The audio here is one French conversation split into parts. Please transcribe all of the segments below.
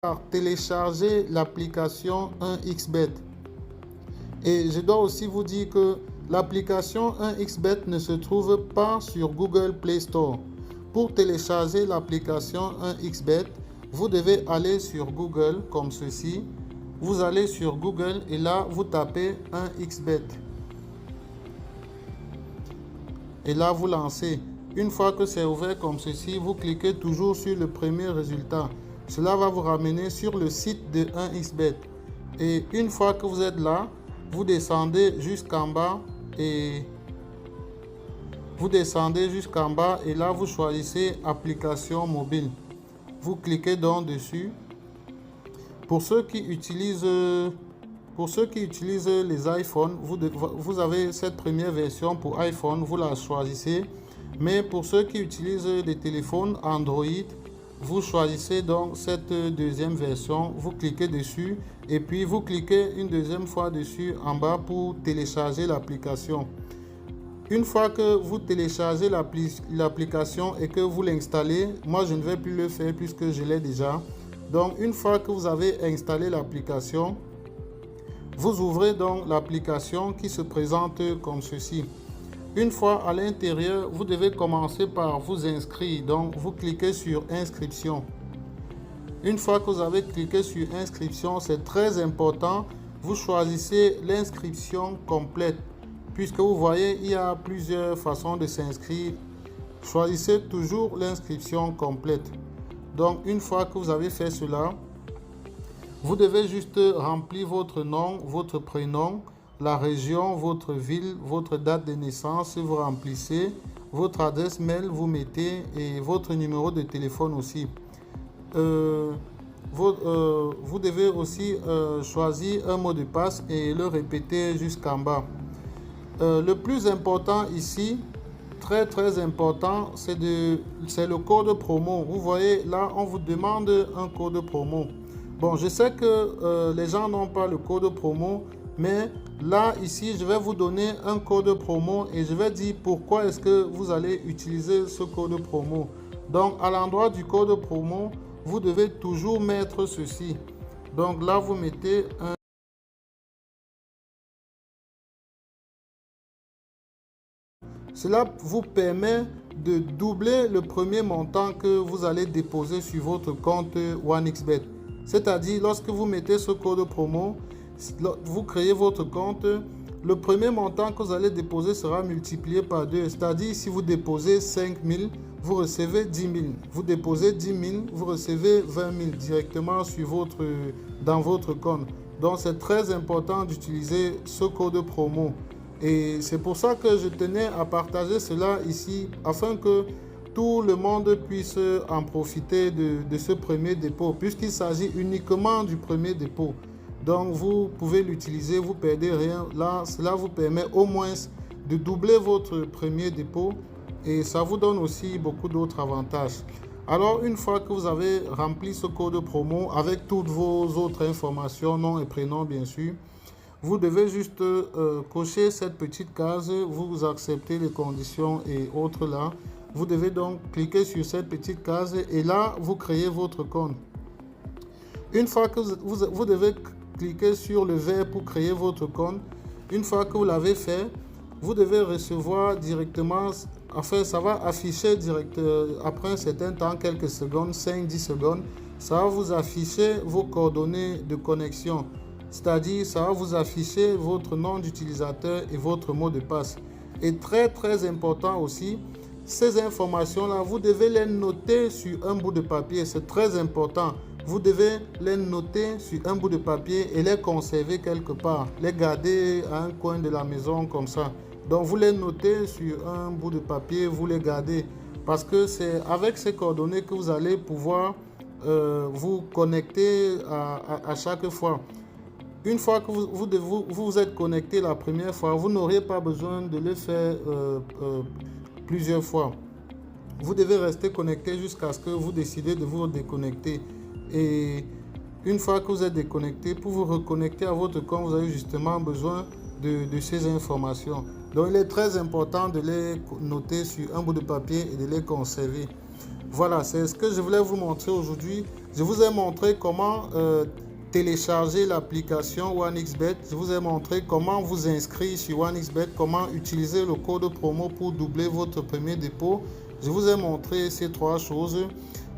par télécharger l'application 1xBet. Et je dois aussi vous dire que l'application 1xBet ne se trouve pas sur Google Play Store. Pour télécharger l'application 1xBet, vous devez aller sur Google comme ceci. Vous allez sur Google et là, vous tapez 1xBet. Et là, vous lancez. Une fois que c'est ouvert comme ceci, vous cliquez toujours sur le premier résultat. Cela va vous ramener sur le site de 1xBet. Et une fois que vous êtes là, vous descendez jusqu'en bas et là vous choisissez application mobile. Vous cliquez donc dessus. Pour ceux qui utilisent les iPhones, vous avez cette première version pour iPhone, vous la choisissez. Mais pour ceux qui utilisent des téléphones Android, vous choisissez donc cette deuxième version, vous cliquez dessus et puis vous cliquez une deuxième fois dessus en bas pour télécharger l'application. Une fois que vous téléchargez l'application et que vous l'installez, moi je ne vais plus le faire puisque je l'ai déjà. Donc une fois que vous avez installé l'application, vous ouvrez donc l'application qui se présente comme ceci. Une fois à l'intérieur, vous devez commencer par vous inscrire. Donc, vous cliquez sur inscription. Une fois que vous avez cliqué sur inscription, c'est très important. Vous choisissez l'inscription complète. Puisque vous voyez, il y a plusieurs façons de s'inscrire. Choisissez toujours l'inscription complète. Donc, une fois que vous avez fait cela, vous devez juste remplir votre nom, votre prénom, la région, votre ville, votre date de naissance, vous remplissez, votre adresse mail, vous mettez et votre numéro de téléphone aussi. Vous devez aussi choisir un mot de passe et le répéter jusqu'en bas. Le plus important ici, très important, c'est le code promo. Vous voyez là, on vous demande un code promo. Bon, je sais que les gens n'ont pas le code promo, mais là, ici, je vais vous donner un code promo et je vais dire pourquoi est-ce que vous allez utiliser ce code promo. Donc, à l'endroit du code promo, vous devez toujours mettre ceci. Donc là, vous mettez un... Cela vous permet de doubler le premier montant que vous allez déposer sur votre compte 1xBet. C'est-à-dire, lorsque vous mettez ce code promo, vous créez votre compte, le premier montant que vous allez déposer sera multiplié par 2. C'est-à-dire, si vous déposez 5 000, vous recevez 10 000. Vous déposez 10 000, vous recevez 20 000 directement dans votre compte. Donc, c'est très important d'utiliser ce code promo. Et c'est pour ça que je tenais à partager cela ici, afin que tout le monde puisse en profiter de ce premier dépôt, puisqu'il s'agit uniquement du premier dépôt. Donc vous pouvez l'utiliser, vous ne perdez rien. Là, cela vous permet au moins de doubler votre premier dépôt et ça vous donne aussi beaucoup d'autres avantages. Alors une fois que vous avez rempli ce code promo avec toutes vos autres informations, nom et prénom bien sûr, vous devez juste cocher cette petite case, vous acceptez les conditions et autres là. Vous devez donc cliquer sur cette petite case et là, vous créez votre compte. Une fois que vous devez cliquer sur le vert pour créer votre compte. Une fois que vous l'avez fait, vous devez recevoir directement, enfin ça va afficher après un certain temps, quelques secondes, 5-10 secondes, ça va vous afficher vos coordonnées de connexion. C'est-à-dire, ça va vous afficher votre nom d'utilisateur et votre mot de passe. Et très important aussi, ces informations-là, vous devez les noter sur un bout de papier. C'est très important. Vous devez les noter sur un bout de papier et les conserver quelque part. Les garder à un coin de la maison comme ça. Donc, vous les notez sur un bout de papier, vous les gardez. Parce que c'est avec ces coordonnées que vous allez pouvoir vous connecter à chaque fois. Une fois que vous êtes connecté la première fois, vous n'aurez pas besoin de le faire plusieurs fois. Vous devez rester connecté jusqu'à ce que vous décidez de vous déconnecter. Et une fois que vous êtes déconnecté, pour vous reconnecter à votre compte, vous avez justement besoin de ces informations. Donc, il est très important de les noter sur un bout de papier et de les conserver. Voilà, c'est ce que je voulais vous montrer aujourd'hui. Je vous ai montré comment télécharger l'application OneXBet. Je vous ai montré comment vous inscrire sur OneXBet, comment utiliser le code promo pour doubler votre premier dépôt. Je vous ai montré ces trois choses.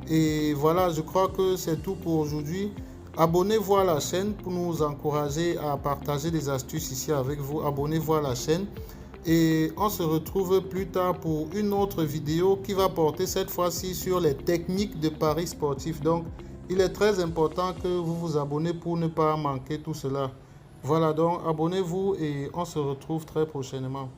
Et voilà, je crois que c'est tout pour aujourd'hui. Abonnez-vous à la chaîne pour nous encourager à partager des astuces ici avec vous. Abonnez-vous à la chaîne. Et on se retrouve plus tard pour une autre vidéo qui va porter cette fois-ci sur les techniques de paris sportifs. Donc, il est très important que vous vous abonnez pour ne pas manquer tout cela. Voilà, donc abonnez-vous et on se retrouve très prochainement.